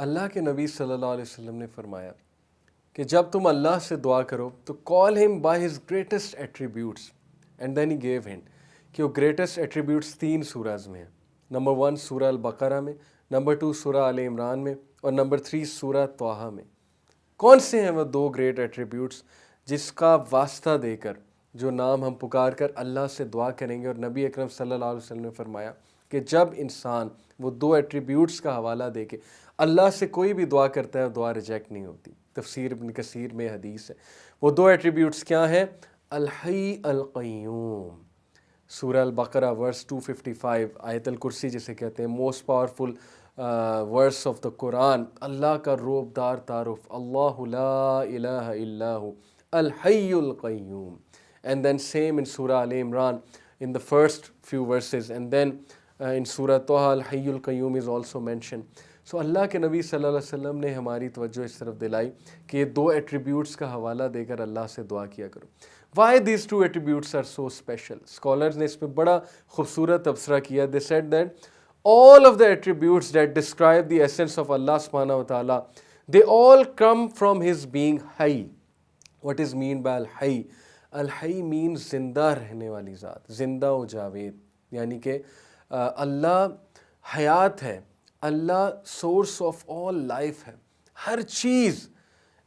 अल्लाह के नबी सल्लल्लाहु अलैहि वसल्लम ने फरमाया कि जब तुम अल्लाह से दुआ करो तो call him by his greatest attributes, and then he gave hint कि वो ग्रेटेस्ट एट्रीब्यूट्स 3 सूराज में है। नंबर 1 सूरह अल बकरा में, नंबर 2 सूरह आल इमरान में, और नंबर 3 सूरह तौहा में। कौन से हैं वो 2 ग्रेट एट्रीब्यूट्स जिसका वास्ता देकर, जो नाम हम पुकार कर अल्लाह से दुआ करेंगे। और नबी अकरम सल्लल्लाहु अलैहि वसल्लम ने फरमाया कि जब इंसान वो 2 एट्रीब्यूट्स का हवाला दे के अल्लाह से कोई भी दुआ करता है, दुआ रिजेक्ट नहीं होती। तफसीर इब्न कसीर में हदीस है। वो 2 एट्रीब्यूट्स क्या हैं? अल हई अल क़य्यूम, सूरह अल बकरा वर्स 255, आयतल कुर्सी जिसे कहते हैं, most powerful verse of the Quran. Allah का रोबदार तारुफ, अल्लाहु ला इलाहा इल्लाहु अल हय्युल Qayyum. And then same in Surah Al Imran in the first few verses, and then in Surah Taha Al Hayyul Qayyum is also mentioned. So अल्लाह के नबी सल्लल्लाहु अलैहि वसल्लम ने हमारी तवज्जो इस तरफ दिलाई कि ये 2 एट्रीब्यूट्स का हवाला देकर अल्लाह से दुआ किया करो। Why these 2 attributes are so special? Scholars ने इस पर बड़ा खूबसूरत तबसरा किया। They said that all of the attributes that describe the essence of Allah subhanahu wa ta'ala, they all come from his being Hayy. What is mean by Al-Hayy? Al-Hayy means ज़िंदा रहने वाली ज़ात, ज़िंदा व जावेद, यानी कि अल्लाह हयात है, अल्लाह सोर्स ऑफ ऑल लाइफ है। हर चीज़,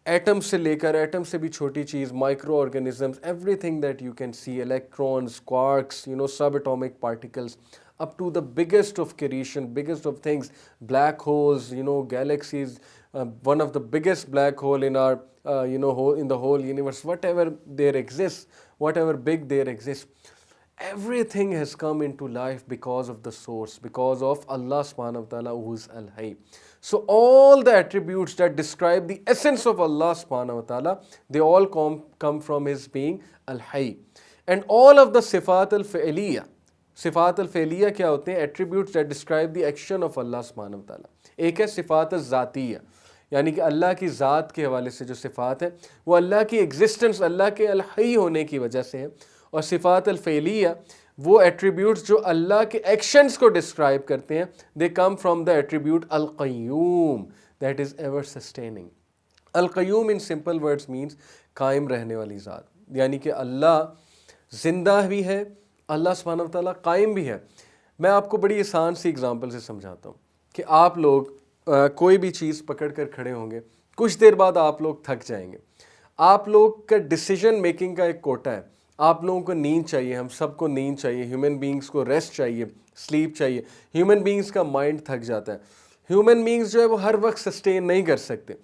एटम से लेकर, एटम से भी छोटी चीज़, microorganisms, everything that you can see, electrons, quarks, subatomic particles, up to the biggest of creation, biggest of things, black holes, galaxies, one of the biggest black hole in our, in the whole universe, whatever there exists, whatever big there exists, everything has come into life because of the source, because of Allah subhanahu wa ta'ala, who is Al-Hayy. So all the attributes that describe the essence of Allah subhanahu wa ta'ala, they all come from his being Al-Hayy. And all of the sifat al-fi'liya, सिफ़ात अल-फ़ेलिया क्या होते हैं? Attributes that describe the action of Allah सुब्हानहू व तआला। एक है सिफ़ात अज़-ज़ातिया, यानी कि अल्लाह की ज़ात के हवाले से जो सिफ़ात है वो अल्लाह की एग्जिस्टेंस, अल्लाह के अल-हय्य होने की वजह से है। और सिफ़ात अल-फ़ेलिया वो एट्रीब्यूट्स जो अल्लाह के एक्शंस को डिस्क्राइब करते हैं, they come from the attribute Al-Qayyum, that is ever sustaining. Al-Qayyum in simple words means कायम रहने वाली ज़ात, यानी कि अल्लाह ज़िंदा भी है, अल्लाह सुब्हानहू व तआला कायम भी है। मैं आपको बड़ी आसान सी एग्जांपल से समझाता हूँ कि आप लोग कोई भी चीज़ पकड़ कर खड़े होंगे, कुछ देर बाद आप लोग थक जाएंगे। आप लोग का डिसीजन मेकिंग का एक कोटा है। आप लोगों को नींद चाहिए, हम सबको नींद चाहिए, ह्यूमन बींग्स को रेस्ट चाहिए, स्लीप चाहिए। ह्यूमन बींग्स का माइंड थक जाता है। ह्यूमन बींग्स जो है वो हर वक्त सस्टेन नहीं कर सकते,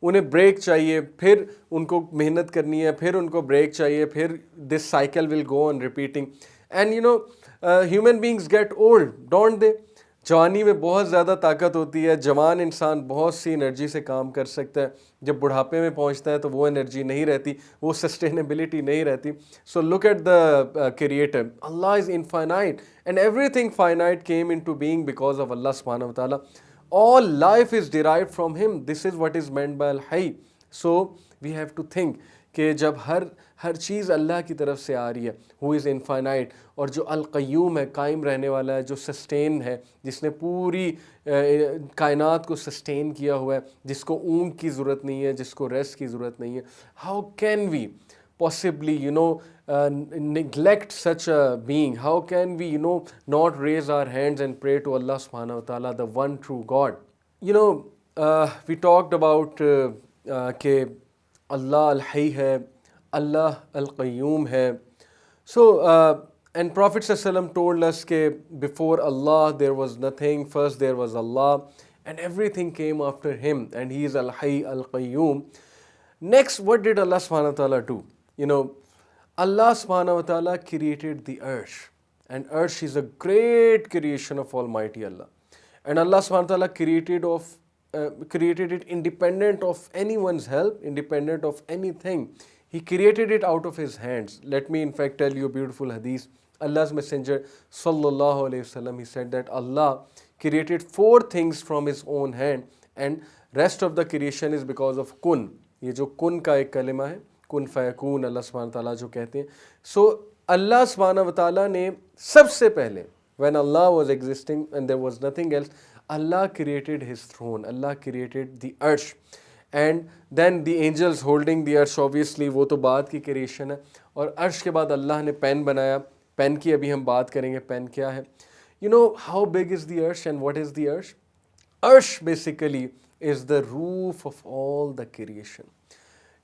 उन्हें ब्रेक चाहिए, फिर उनको मेहनत करनी है, फिर उनको ब्रेक चाहिए, फिर this cycle will go on repeating. And human beings get old, don't they? जवानी में बहुत ज़्यादा ताकत होती है, जवान इंसान बहुत सी एनर्जी से काम कर सकता है। जब बुढ़ापे में पहुंचता है तो वो एनर्जी नहीं रहती, वो सस्टेनेबिलिटी नहीं रहती। So look at the creator, Allah is infinite and everything finite came into being because of Allah सुब्हानहू व तआला। All life is derived from him. This is what is meant by al-hayy. So we have to think कि जब हर चीज़ अल्लाह की तरफ से आ रही है, हु इज़ इनफाइनाइट, और जो अल-क़य्यूम है, कायम रहने वाला है, जो सस्टेन है, जिसने पूरी कायनात को सस्टेन किया हुआ है, जिसको ऊँग की ज़रूरत नहीं है, जिसको रेस्ट की ज़रूरत नहीं है, how can we possibly neglect such a being? How can we not raise our hands and pray to Allah subhanahu wa ta'ala, the one true God? We talked about कि Allah al-Hayy है, Allah al-Qayyum है. So and Prophet ﷺ told us कि before Allah there was nothing, first there was Allah, and everything came after him, and he is al-Hayy al-Qayyum. Next, what did Allah subhanahu wa ta'ala do? Allah subhanahu wa ta'ala created the earth, and earth is a great creation of Almighty Allah. And Allah subhanahu wa ta'ala created it independent of anyone's help, independent of anything. He created it out of his hands. Let me in fact tell you a beautiful hadith. Allah's Messenger sallallahu alayhi wasallam, he said that Allah created 4 things from his own hand, and rest of the creation is because of kun. ये जो कुन का एक कलिमा है, कुन फयकून, अल्लाह सुब्हानहू व तआला जो कहते हैं। सो अल्लाह सुब्हानहू व तआला ने सबसे पहले, when Allah was existing and there was nothing else, Allah created his throne, Allah created the arsh, and then the angels holding the arsh, obviously वो तो बाद की creation है, और अर्श के बाद अल्लाह ने पेन बनाया. पेन की अभी हम बात करेंगे, पेन क्या है. You know how big is the arsh and what is the arsh? Arsh basically is the roof of all the creation.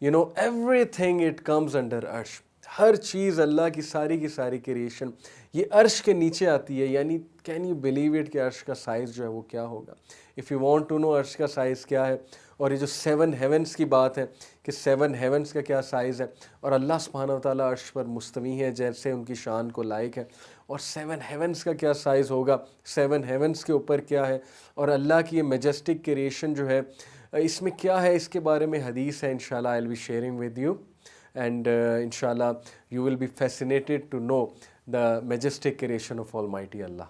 You know, everything it comes under arsh. हर चीज़ अल्लाह की सारी क्रिएशन ये अर्श के नीचे आती है. यानी कैन यू बिलीव इट कि अर्श का साइज़ जो है वो क्या होगा. If you want to know अर्श का साइज़ क्या है, और ये जो 7 हेवन्स की बात है कि 7 हेवन्स का क्या साइज़ है, और अल्लाह सुब्हानहू व तआला अर्श पर मुस्तवी है जैसे उनकी शान को लायक है, और 7 हेवन्स का क्या साइज़ होगा, 7 हेवन्स के ऊपर क्या है, और अल्लाह की ये मेजेस्टिक क्रिएशन जो है इसमें क्या है, इसके बारे में हदीस है. इंशाल्लाह I will be sharing with you, and inshallah you will be fascinated to know the majestic creation of Almighty Allah.